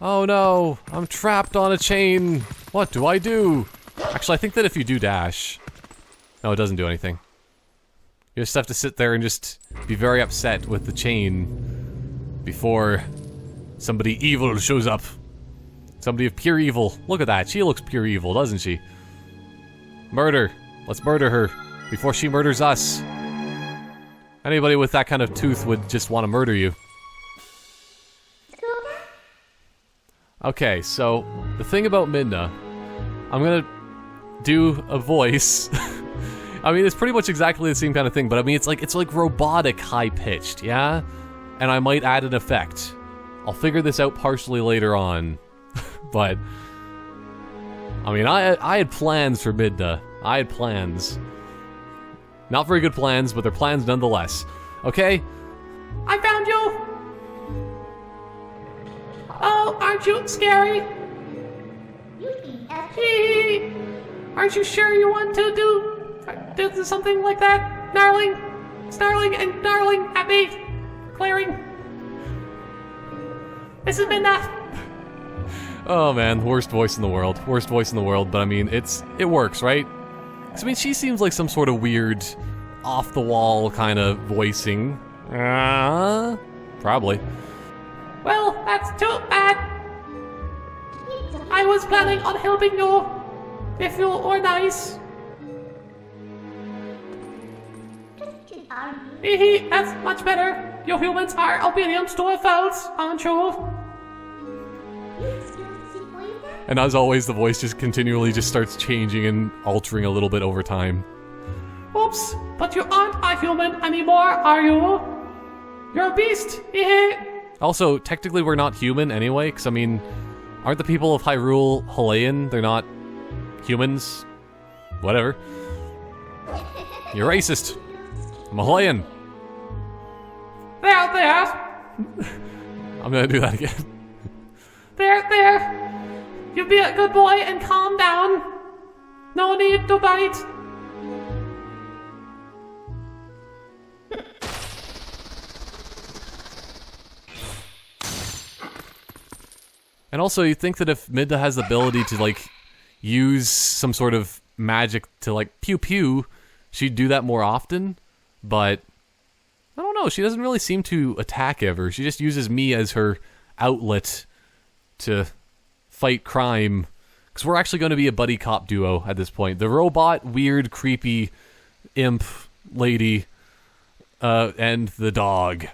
Oh no, I'm trapped on a chain. What do I do? Actually, I think that if you do dash... No, it doesn't do anything. You just have to sit there and just be very upset with the chain before somebody evil shows up. Somebody of pure evil. Look at that, she looks pure evil, doesn't she? Murder. Let's murder her before she murders us. Anybody with that kind of tooth would just want to murder you. Okay, so the thing about Midna, I'm gonna do a voice. I mean, it's pretty much exactly the same kind of thing, but I mean, it's like robotic high-pitched, yeah? And I might add an effect. I'll figure this out partially later on, but I mean, I had plans for Midna. I had plans. Not very good plans, but they're plans nonetheless. Okay? I found you! Oh, aren't you scary? Aren't you sure you want to do something like that? Snarling and gnarling at me. Clearing. This has been that. Oh man, worst voice in the world. Worst voice in the world, but I mean, it works, right? 'Cause, I mean, she seems like some sort of weird, off-the-wall kind of voicing. Probably. Well, that's too bad. I was planning on helping you, if you were nice. Hehe, that's much better. You humans are obedient to a fault, aren't you? And as always, the voice just continually just starts changing and altering a little bit over time. Oops, but you aren't a human anymore, are you? You're a beast, hehe. Also, technically we're not human anyway, because I mean, aren't the people of Hyrule Halayan? They're not humans? Whatever. You're racist. I'm a Halayan. There. I'm gonna do that again. There. You be a good boy and calm down. No need to bite. And also, you think that if Midna has the ability to, like, use some sort of magic to, like, pew-pew, she'd do that more often, but I don't know, she doesn't really seem to attack ever. She just uses me as her outlet to fight crime, because we're actually going to be a buddy cop duo at this point. The robot, weird, creepy imp lady, and the dog.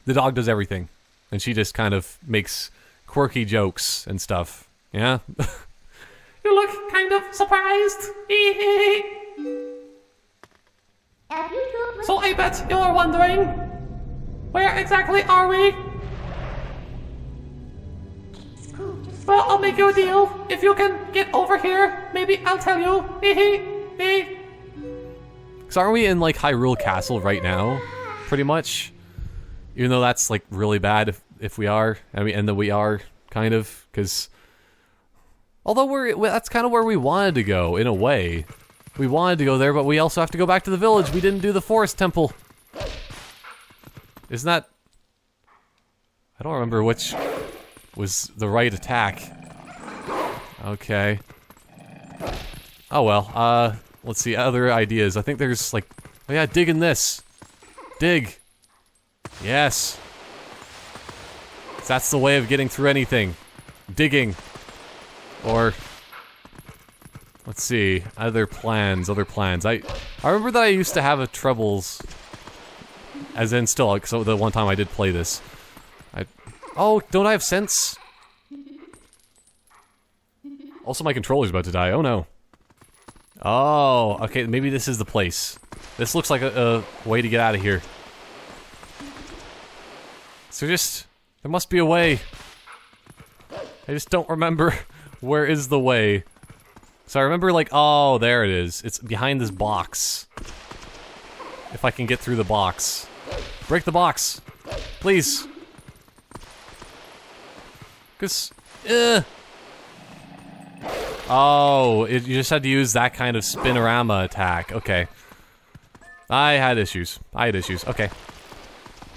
The dog does everything, and she just kind of makes quirky jokes and stuff. Yeah? You look kind of surprised. So I bet you're wondering, where exactly are we? Well, I'll make you a deal. If you can get over here, maybe I'll tell you. So aren't we in, like, Hyrule Castle right now? Pretty much? Even though that's, like, really bad if we are. I mean, and that we are, kind of, because... Although that's kind of where we wanted to go, in a way. We wanted to go there, but we also have to go back to the village. We didn't do the forest temple. Isn't that... I don't remember which was the right attack. Okay. Oh well, let's see, other ideas. I think there's, like... Oh yeah, dig in this. Dig. Yes. That's the way of getting through anything. Digging. Or... Let's see, other plans. I remember that I used to have a troubles... As in still, like, so the one time I did play this. Oh, don't I have sense? Also, my controller's about to die. Oh no. Oh, okay, maybe this is the place. This looks like a way to get out of here. So there must be a way. I just don't remember where is the way. So I remember, like, oh, there it is. It's behind this box. If I can get through the box. Break the box. Please. Oh, you just had to use that kind of spinorama attack. Okay. I had issues. Okay.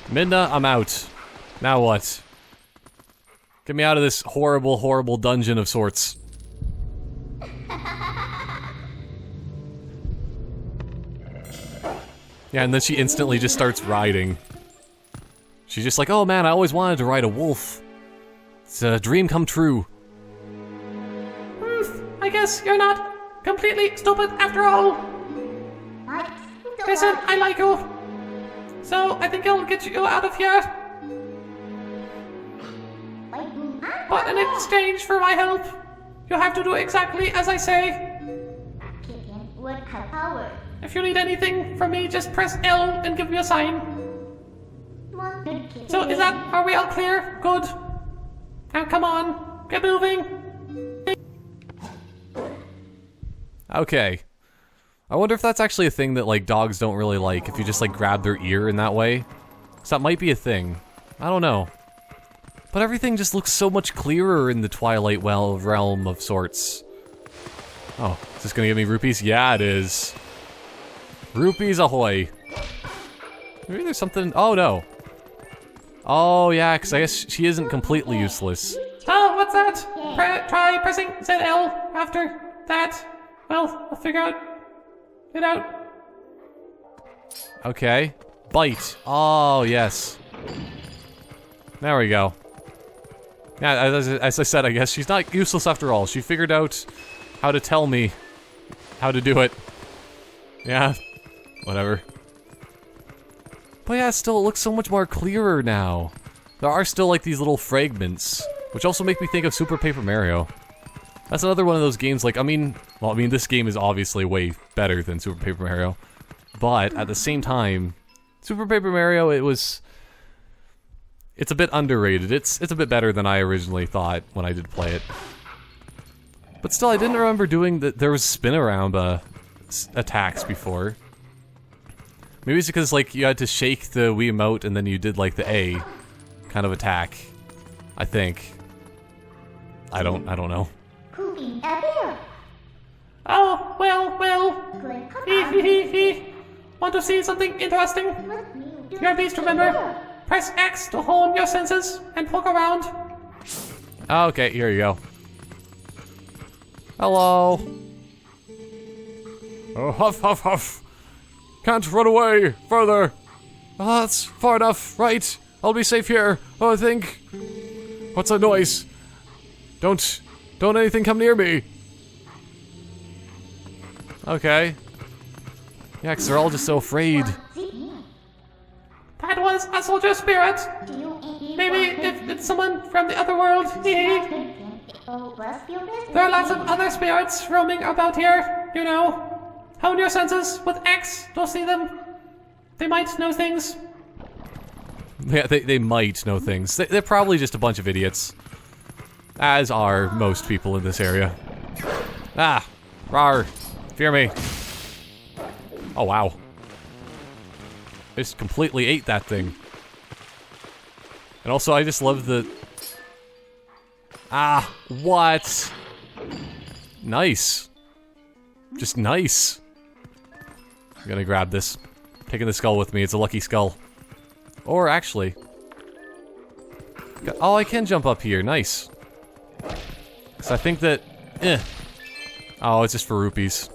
Midna, I'm out. Now what? Get me out of this horrible, horrible dungeon of sorts. Yeah, and then she instantly just starts riding. She's just like, oh man, I always wanted to ride a wolf. It's a dream come true. I guess you're not completely stupid after all. Listen, I like you. So I think I'll get you out of here. But in exchange for my help, you have to do exactly as I say. If you need anything from me, just press L and give me a sign. So are we all clear? Good. Now come on, get moving. Okay. I wonder if that's actually a thing that, like, dogs don't really like, if you just, like, grab their ear in that way. So that might be a thing. I don't know. But everything just looks so much clearer in the Twilight realm of sorts. Oh, is this gonna give me rupees? Yeah, it is. Rupees ahoy. Maybe there's something... Oh, no. Oh, yeah, because I guess she isn't completely useless. Oh, what's that? Try pressing ZL after that. Well, I'll figure it out. Okay. Bite. Oh, yes. There we go. Yeah, as I said, I guess she's not useless after all. She figured out how to tell me how to do it. Yeah, whatever. But yeah, still, it looks so much more clearer now. There are still, like, these little fragments, which also make me think of Super Paper Mario. That's another one of those games, like, I mean, this game is obviously way better than Super Paper Mario. But, at the same time, Super Paper Mario, it's a bit underrated. It's a bit better than I originally thought when I did play it. But still, I didn't remember doing there was spin-around attacks before. Maybe it's because, like, you had to shake the Wiimote and then you did, like, the A kind of attack. I think. I don't know. Oh, well. Want to see something interesting? Here, please remember. Press X to hone your senses and poke around. Okay, here you go. Hello. Oh, huff, huff, huff. Can't run away further. Oh, that's far enough, right? I'll be safe here, I think. What's that noise? Don't anything come near me. Okay. Yeah, 'cause they're all just so afraid. That was a soldier spirit. Maybe if it's someone from the other world. There are lots of other spirits roaming about here, you know. Hone your senses with X to see them. They might know things. Yeah, they might know things. They're probably just a bunch of idiots. As are most people in this area. Ah! Rawr! Fear me. Oh, wow. I just completely ate that thing. And also, I just love the... Ah! What? Nice. Just nice. I'm gonna grab this. Taking the skull with me. It's a lucky skull. Or actually... Oh, I can jump up here. Nice. Because I think that... Oh, it's just for rupees.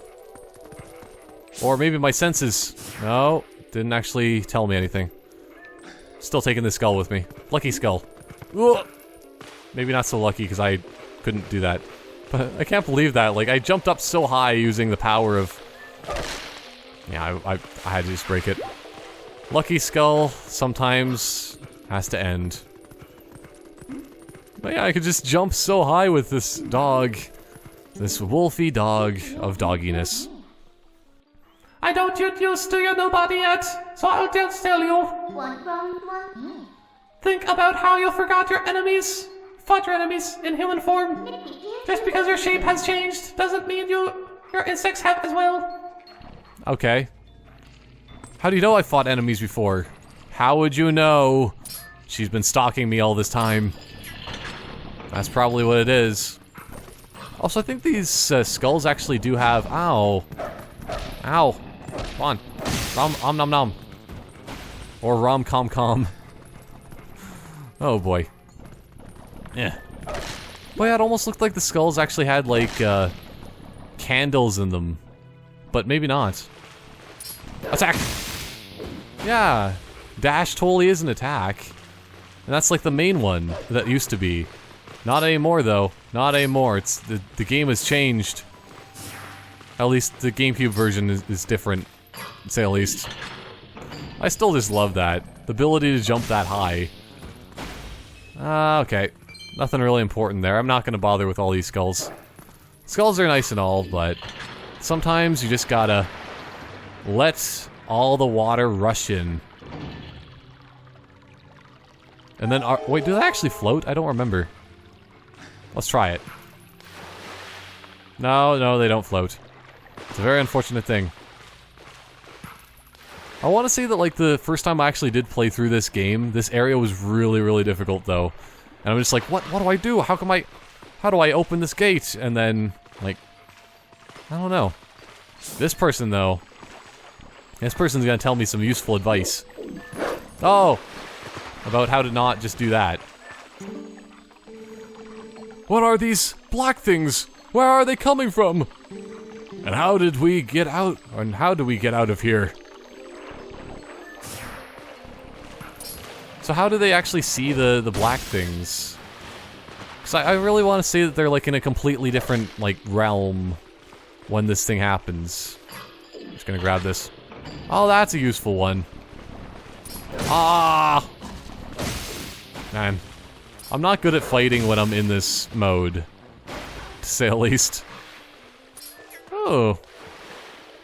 Or maybe my senses... No, didn't actually tell me anything. Still taking the skull with me. Lucky skull. Ugh. Maybe not so lucky because I couldn't do that. But I can't believe that. Like, I jumped up so high using the power of... Yeah, I had to just break it. Lucky skull sometimes has to end. But yeah, I could just jump so high with this dog. This wolfy dog of dogginess. I don't get used to your nobody yet, so I'll just tell you. Think about how you forgot your enemies. Fought your enemies in human form. Just because your shape has changed doesn't mean your insects have as well. Okay. How do you know I fought enemies before? How would you know? She's been stalking me all this time. That's probably what it is. Also, I think these skulls actually do have... Ow. Ow. Come on. Rom nom nom. Or rom com com. Oh boy. Yeah. Well, yeah, it almost looked like the skulls actually had, like, candles in them. But maybe not. Attack! Yeah. Dash totally is an attack. And that's like the main one that used to be. Not anymore, though. Not anymore. It's the game has changed. At least the GameCube version is different, to say the least. I still just love that. The ability to jump that high. Okay. Nothing really important there. I'm not gonna bother with all these skulls. Skulls are nice and all, but sometimes you just gotta let all the water rush in. And then, wait, do they actually float? I don't remember. Let's try it. No, they don't float. It's a very unfortunate thing. I want to say that, like, the first time I actually did play through this game, this area was really, really difficult, though. And I'm just like, what do I do? How do I open this gate? And then, like, I don't know. This person, though, this person's gonna tell me some useful advice. Oh! About how to not just do that. What are these black things? Where are they coming from? And how did we get out? And how do we get out of here? So how do they actually see the black things? Because I really want to say that they're like in a completely different like realm when this thing happens. I'm just gonna grab this. Oh, that's a useful one. Ah! Man, I'm not good at fighting when I'm in this mode, to say the least. Oh.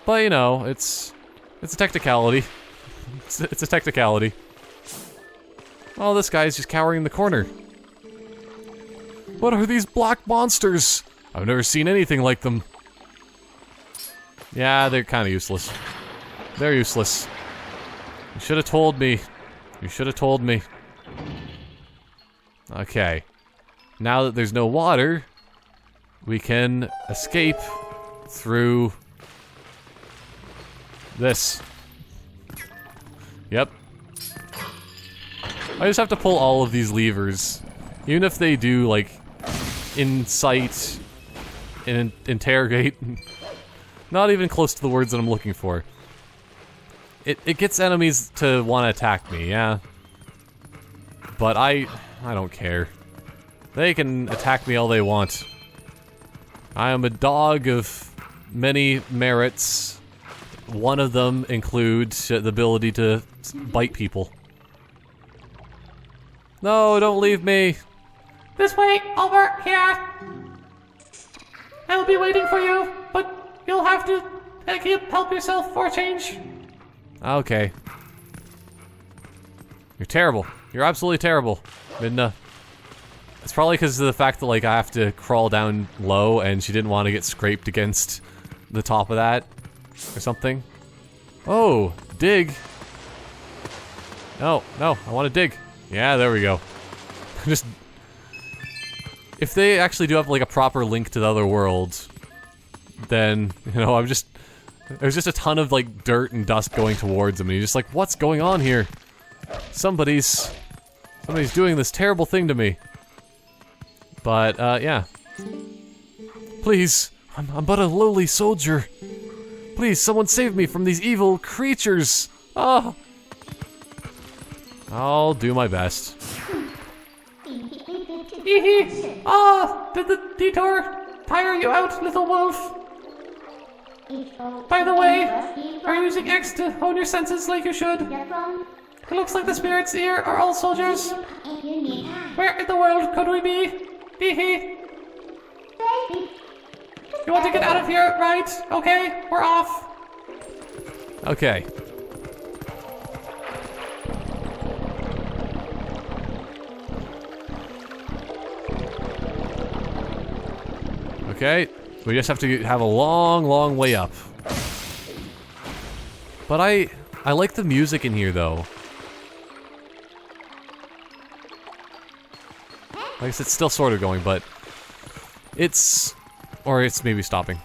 But, you know, it's a technicality. It's a technicality. Oh, this guy's just cowering in the corner. What are these black monsters? I've never seen anything like them. Yeah, they're kind of useless. They're useless. You should have told me. You should have told me. Okay. Now that there's no water, we can escape through this. Yep. I just have to pull all of these levers. Even if they do, like, incite and interrogate. Not even close to the words that I'm looking for. It gets enemies to want to attack me, yeah. But I don't care. They can attack me all they want. I am a dog of many merits. One of them includes the ability to bite people. No, don't leave me. This way, over here. I'll be waiting for you, but you'll have to help yourself for a change. Okay. You're terrible. You're absolutely terrible, Midna. It's probably because of the fact that, like, I have to crawl down low and she didn't want to get scraped against the top of that or something. Oh, dig. No, I want to dig. Yeah, there we go. Just... If they actually do have, like, a proper link to the other world, then, you know, there's just a ton of, like, dirt and dust going towards him, and he's just like, what's going on here? Somebody's doing this terrible thing to me. But, yeah. Please, I'm but a lowly soldier. Please, someone save me from these evil creatures. Ah! I'll do my best. Ah, did the detour tire you out, little wolf? By the way, are you using X to hone your senses like you should? It looks like the spirits here are all soldiers. Where in the world could we be? You want to get out of here, right? Okay, we're off. Okay. Okay, we just have to have a long, long way up. But I like the music in here, though. I guess it's still sort of going, but it's maybe stopping.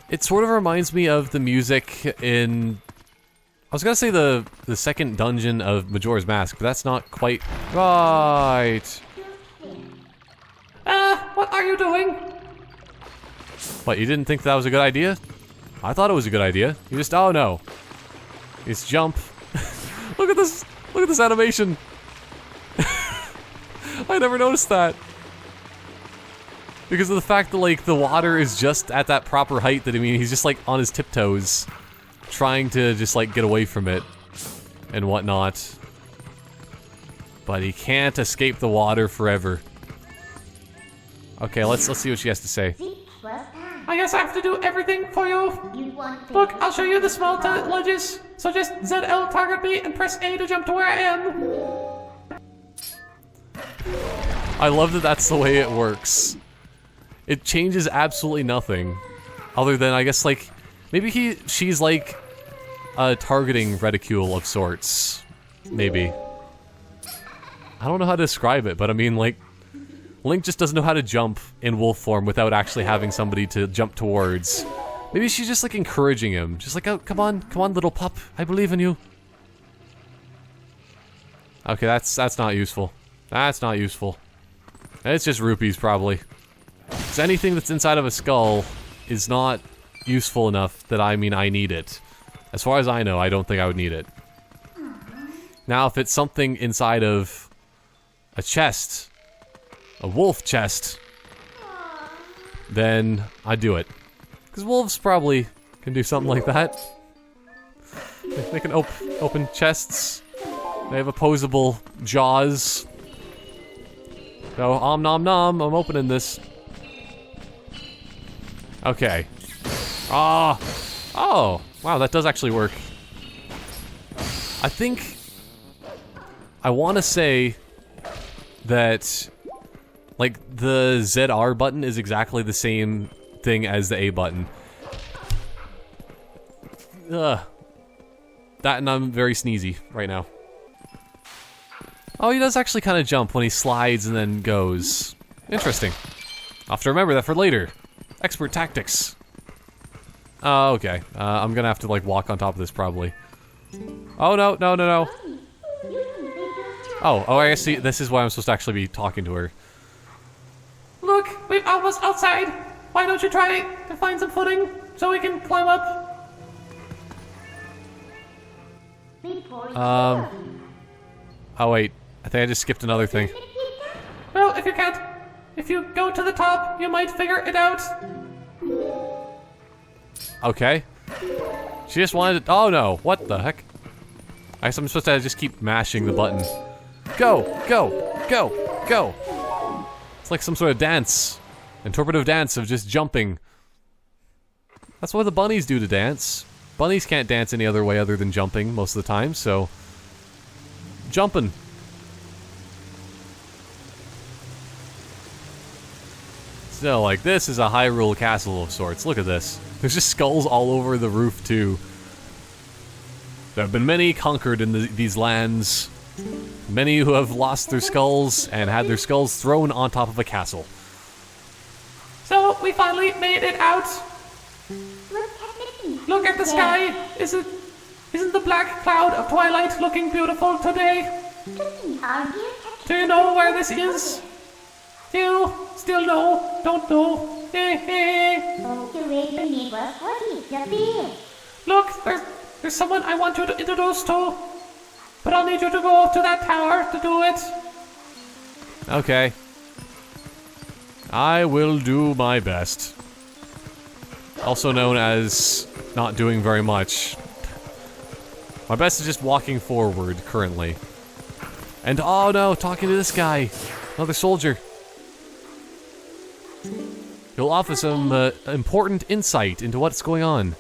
It sort of reminds me of the music in... I was gonna say the second dungeon of Majora's Mask, but that's not quite right. are you doing? What, you didn't think that was a good idea? I thought it was a good idea. You just, oh no. You just jump. Look at this animation. I never noticed that. Because of the fact that, like, the water is just at that proper height that, I mean, he's just, like, on his tiptoes. Trying to just, like, get away from it. And whatnot. But he can't escape the water forever. Okay, let's see what she has to say. I guess I have to do everything for you. Look, I'll show you the small ledges. So just ZL target me and press A to jump to where I am. I love that that's the way it works. It changes absolutely nothing. Other than, I guess, like, maybe she's like a targeting reticule of sorts. Maybe. I don't know how to describe it, but I mean, like, Link just doesn't know how to jump in wolf form without actually having somebody to jump towards. Maybe she's just, like, encouraging him. Just like, oh, come on, little pup. I believe in you. Okay, that's not useful. That's not useful. It's just rupees, probably. Because anything that's inside of a skull is not useful enough that, I mean, I need it. As far as I know, I don't think I would need it. Now, if it's something inside of a chest, a wolf chest, then I'd do it. Because wolves probably can do something like that. They can open chests. They have opposable jaws. So, om nom nom, I'm opening this. Okay. Ah! Oh! Wow, that does actually work. I think... I want to say that, like, the ZR button is exactly the same thing as the A button. Ugh. That, and I'm very sneezy right now. Oh, he does actually kind of jump when he slides and then goes. Interesting. I'll have to remember that for later. Expert tactics. Oh, okay. I'm gonna have to, like, walk on top of this, probably. Oh, no, no, no, no. Oh, I see. This is why I'm supposed to actually be talking to her. Look, we're almost outside. Why don't you try to find some footing so we can climb up? Oh, wait. I think I just skipped another thing. Well, if you can't, if you go to the top, you might figure it out. Okay. She just wanted to... Oh, no. What the heck? I guess I'm supposed to just keep mashing the button. Go! Go! Go! Go! It's like some sort of dance. Interpretive dance of just jumping. That's what the bunnies do to dance. Bunnies can't dance any other way other than jumping most of the time, so... Jumping. So, like, this is a Hyrule castle of sorts. Look at this. There's just skulls all over the roof, too. There have been many conquered in these lands. Many who have lost their skulls and had their skulls thrown on top of a castle. So, we finally made it out. Look at the sky. Isn't the black cloud of Twilight looking beautiful today? Do you know where this is? Do you still know? Don't know? Look, there's someone I want you to introduce to. But I'll need you to go to that tower to do it. Okay. I will do my best. Also known as not doing very much. My best is just walking forward, currently. And oh no, talking to this guy. Another soldier. He'll offer some important insight into what's going on.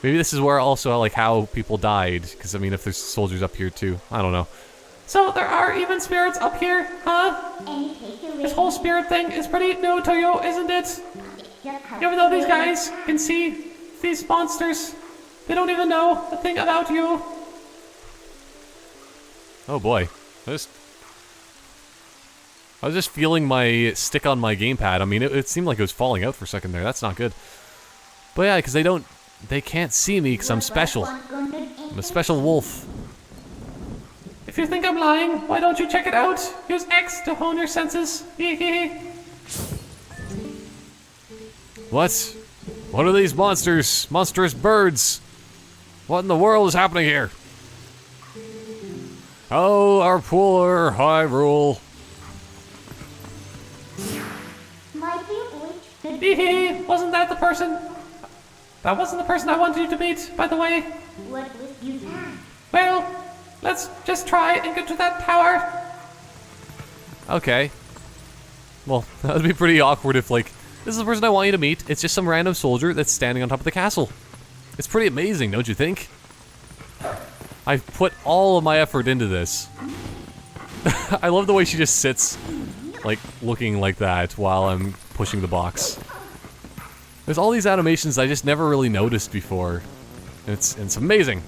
Maybe this is where also, like, how people died. Because, I mean, if there's soldiers up here, too. I don't know. So, there are even spirits up here, huh? This whole spirit thing is pretty new to you, isn't it? Even though these guys can see these monsters, they don't even know a thing about you. Oh, boy. I was just feeling my stick on my gamepad. I mean, it seemed like it was falling out for a second there. That's not good. But yeah, because they can't see me because I'm special. I'm a special wolf. If you think I'm lying, why don't you check it out? Use X to hone your senses. What? What are these monsters? Monstrous birds? What in the world is happening here? Oh, our poor Hyrule. Wasn't that the person? That wasn't the person I wanted you to meet, by the way. What was you that? Well, let's just try and get to that tower. Okay. Well, that would be pretty awkward if, like, this is the person I want you to meet. It's just some random soldier that's standing on top of the castle. It's pretty amazing, don't you think? I've put all of my effort into this. I love the way she just sits, like, looking like that while I'm pushing the box. There's all these animations I just never really noticed before. It's amazing.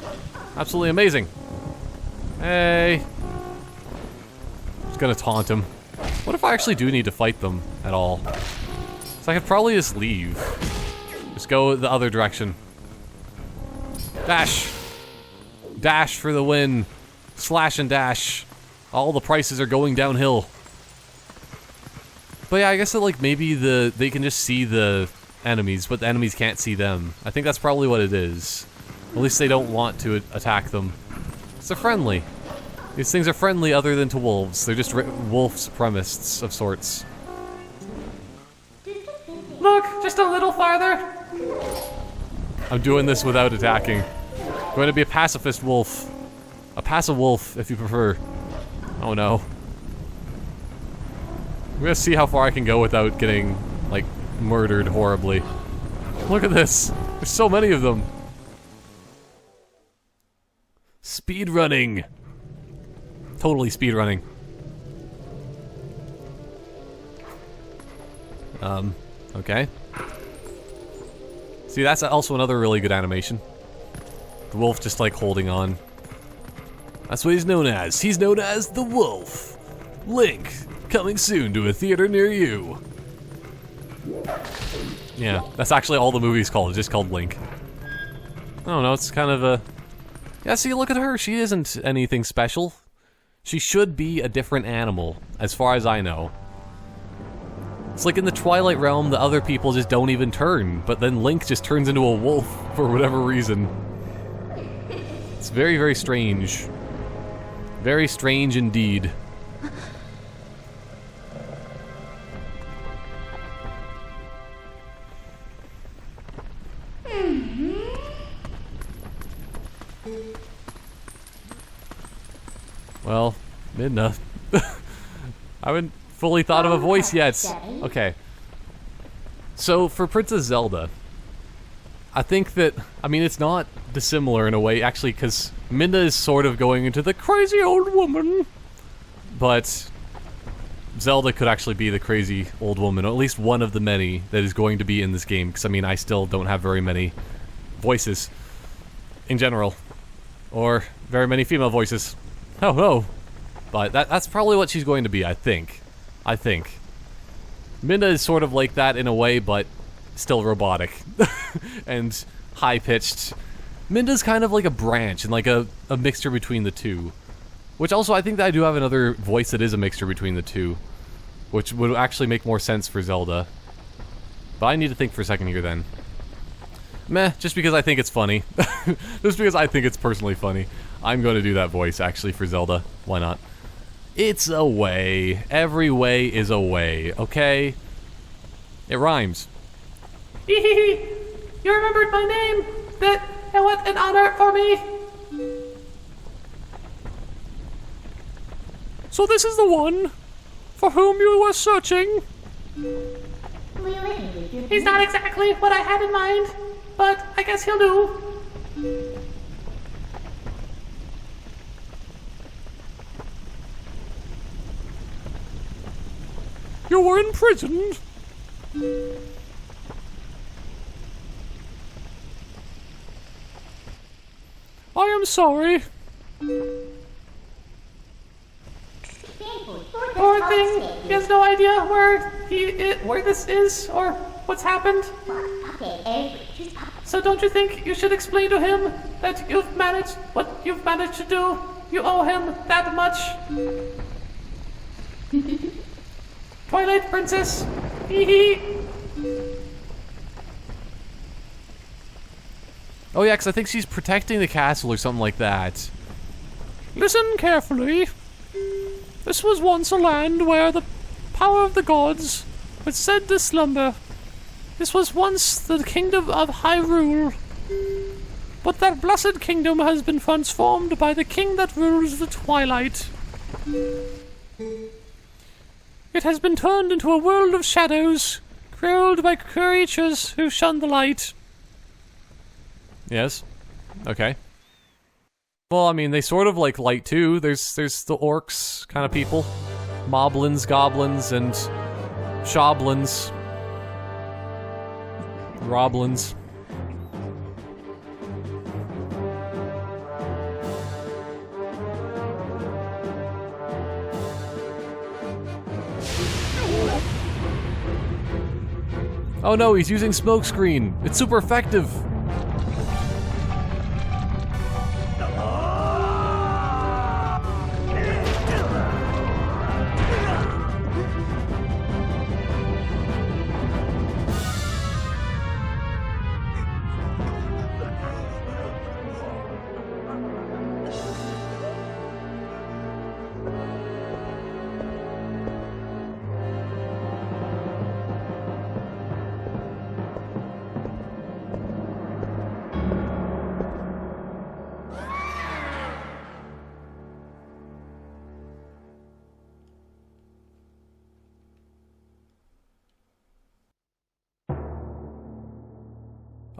Absolutely amazing. Hey. Just gonna taunt him. What if I actually do need to fight them at all? So I could probably just leave. Just go the other direction. Dash. Dash for the win. Slash and dash. All the prices are going downhill. But yeah, I guess that, like, maybe they can just see the enemies, but the enemies can't see them. I think that's probably what it is. At least they don't want to attack them. So they're friendly. These things are friendly other than to wolves. They're just wolf supremacists of sorts. Look, just a little farther. I'm doing this without attacking. I'm going to be a pacifist wolf. A passive wolf, if you prefer. Oh no. I'm gonna see how far I can go without getting, like, murdered horribly. Look at this. There's so many of them. Speed running. Totally speed running. Okay. See, that's also another really good animation. The wolf just, like, holding on. That's what he's known as. He's known as the Wolf. Link, coming soon to a theater near you. Yeah, that's actually all the movie's called. It's just called Link. I don't know, it's kind of a... Yeah, see, look at her. She isn't anything special. She should be a different animal, as far as I know. It's like in the Twilight realm, the other people just don't even turn, but then Link just turns into a wolf for whatever reason. It's very, very strange. Very strange indeed. Well, Midna. I haven't fully thought of a voice yet. Okay. So, for Princess Zelda, I think that, I mean, it's not dissimilar in a way, actually, because Midna is sort of going into the crazy old woman. But Zelda could actually be the crazy old woman, or at least one of the many that is going to be in this game, because, I mean, I still don't have very many voices in general. Or very many female voices. Oh no. But that's probably what she's going to be, I think. Midna is sort of like that in a way, but still robotic. And high-pitched. Midna's kind of like a branch, and like a mixture between the two. Which also, I think that I do have another voice that is a mixture between the two. Which would actually make more sense for Zelda. But I need to think for a second here then. Meh, just because I think it's funny. Just because I think it's personally funny. I'm going to do that voice, actually, for Zelda. Why not? It's a way. Every way is a way, okay? It rhymes. You remembered my name? And what an honor for me. So this is the one for whom you were searching? He's not exactly what I had in mind, but I guess he'll do. You were imprisoned? I am sorry. Poor thing. He has no idea where this is or what's happened. So don't you think you should explain to him that what you've managed to do? You owe him that much. Twilight Princess. Hee hee. Oh yeah, because I think she's protecting the castle or something like that. Listen carefully. This was once a land where the power of the gods was said to slumber. This was once the kingdom of Hyrule. But that blessed kingdom has been transformed by the king that rules the Twilight. It has been turned into a world of shadows, ruled by creatures who shun the light. Yes. Okay. Well, I mean, they sort of like light too. There's the orcs kind of people. Moblins, goblins, and shoblins. Roblins. Oh no, he's using smokescreen. It's super effective.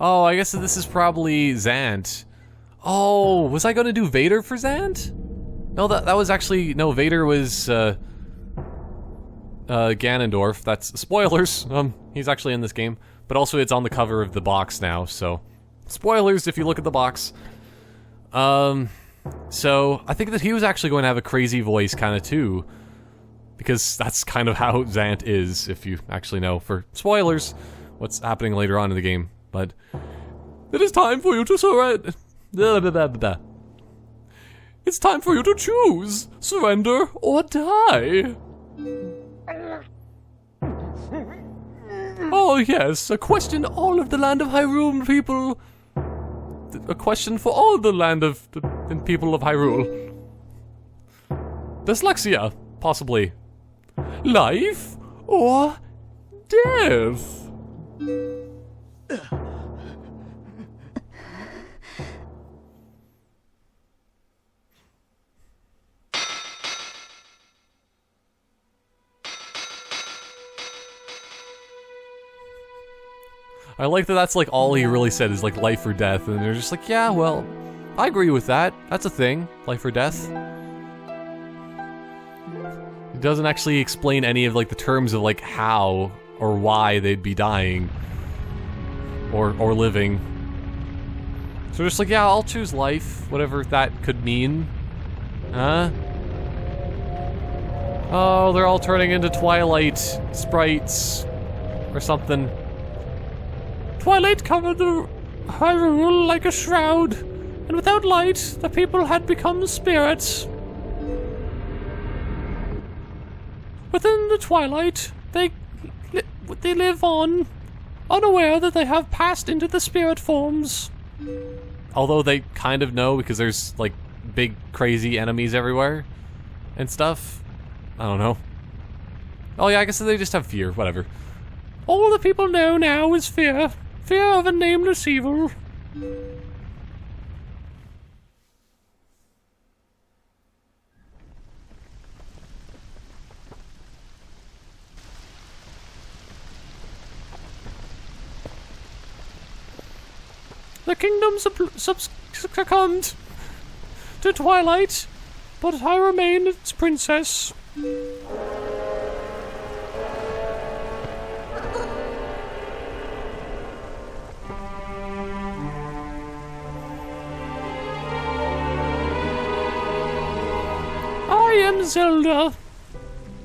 Oh, I guess this is probably Zant. Oh, was I gonna do Vader for Zant? No, that was actually, no, Vader was, Ganondorf. That's spoilers. He's actually in this game. But also it's on the cover of the box now, so spoilers if you look at the box. So I think that he was actually going to have a crazy voice kind of too. Because that's kind of how Zant is, if you actually know, for spoilers, what's happening later on in the game. But it is time for you to surrender. It's time for you to choose. Surrender or die. Oh yes, a question all of the land of Hyrule people. A question for all the land of the people of Hyrule. Dyslexia, possibly. Life or death? I like that that's like all he really said is like life or death, and they're just like, yeah, well, I agree with that. That's a thing, life or death. He doesn't actually explain any of like the terms of like how or why they'd be dying or living. So just like, yeah, I'll choose life, whatever that could mean. Huh? Oh, they're all turning into Twilight sprites or something. Twilight covered the Hyrule like a shroud, and without light, the people had become spirits. Within the Twilight, they live on, unaware that they have passed into the spirit forms. Although they kind of know because there's like big crazy enemies everywhere and stuff. I don't know. Oh yeah, I guess they just have fear, whatever. All the people know now is fear. Fear of a nameless evil. The kingdom succumbed to Twilight, but I remain its princess. I am Zelda.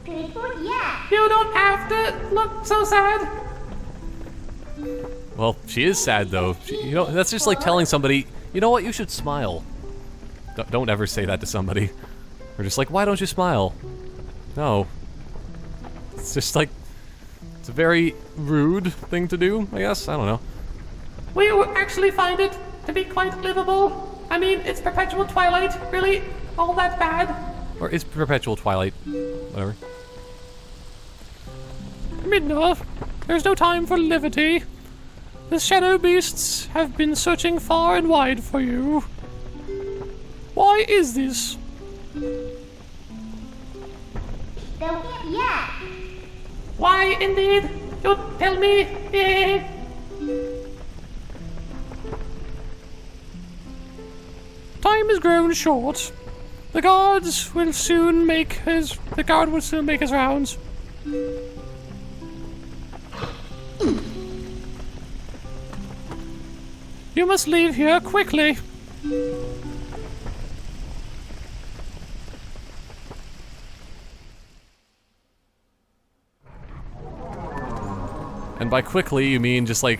Yeah. You don't have to look so sad. Well, she is sad though. You know, that's just like telling somebody, you know what, you should smile. Don't ever say that to somebody. Or just like, why don't you smile? No. It's just like, it's a very rude thing to do, I guess. I don't know. We actually find it to be quite livable. I mean, it's perpetual twilight. Really all that bad? Or is perpetual twilight. Whatever. Midna, there's no time for levity. The shadow beasts have been searching far and wide for you. Why is this? Yeah. Why indeed? You tell me. Time has grown short. The guard will soon make his rounds. You must leave here quickly. And by quickly, you mean just like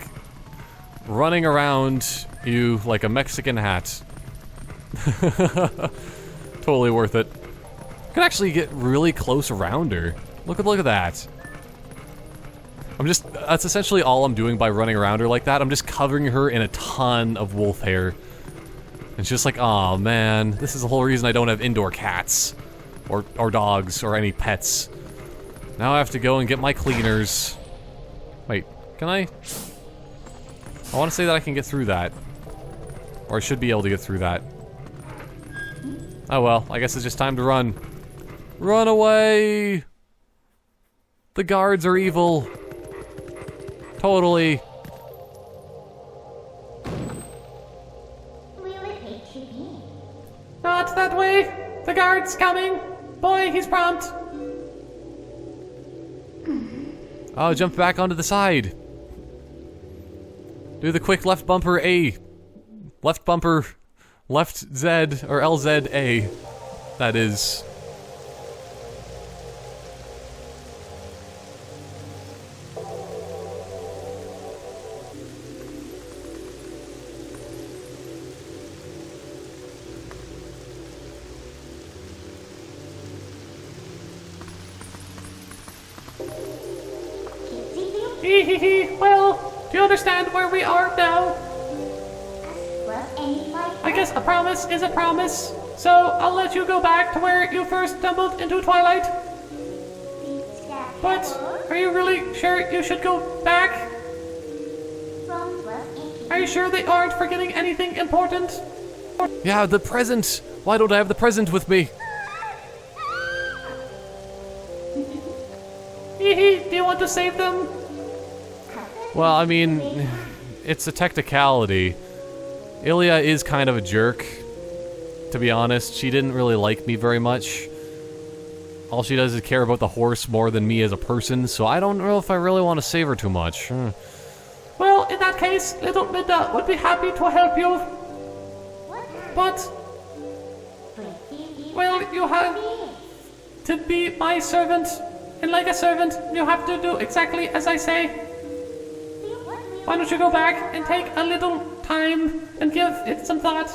running around you like a Mexican hat. Totally worth it. Could actually get really close around her. Look at that. That's essentially all I'm doing by running around her like that. I'm just covering her in a ton of wolf hair. And she's just like, oh man, this is the whole reason I don't have indoor cats. Or dogs, or any pets. Now I have to go and get my cleaners. Wait, can I want to say that I can get through that. Or I should be able to get through that. Oh well, I guess it's just time to run. Run away! The guards are evil. Totally. Will it take you in? Not that way. The guard's coming. Boy, he's prompt. Oh, jump back onto the side. Do the quick left bumper A. Left bumper, left Z, or LZ A. That is. Well, do you understand where we are now? I guess a promise is a promise. So I'll let you go back to where you first stumbled into Twilight. But are you really sure you should go back? Are you sure they aren't forgetting anything important? Yeah, the present. Why don't I have the present with me? Do you want to save them? Well, I mean, it's a technicality. Ilya is kind of a jerk, to be honest. She didn't really like me very much. All she does is care about the horse more than me as a person, so I don't know if I really want to save her too much. Well, in that case, little Midna would be happy to help you. But, well, you have to be my servant. And like a servant, you have to do exactly as I say. Why don't you go back and take a little time and give it some thought?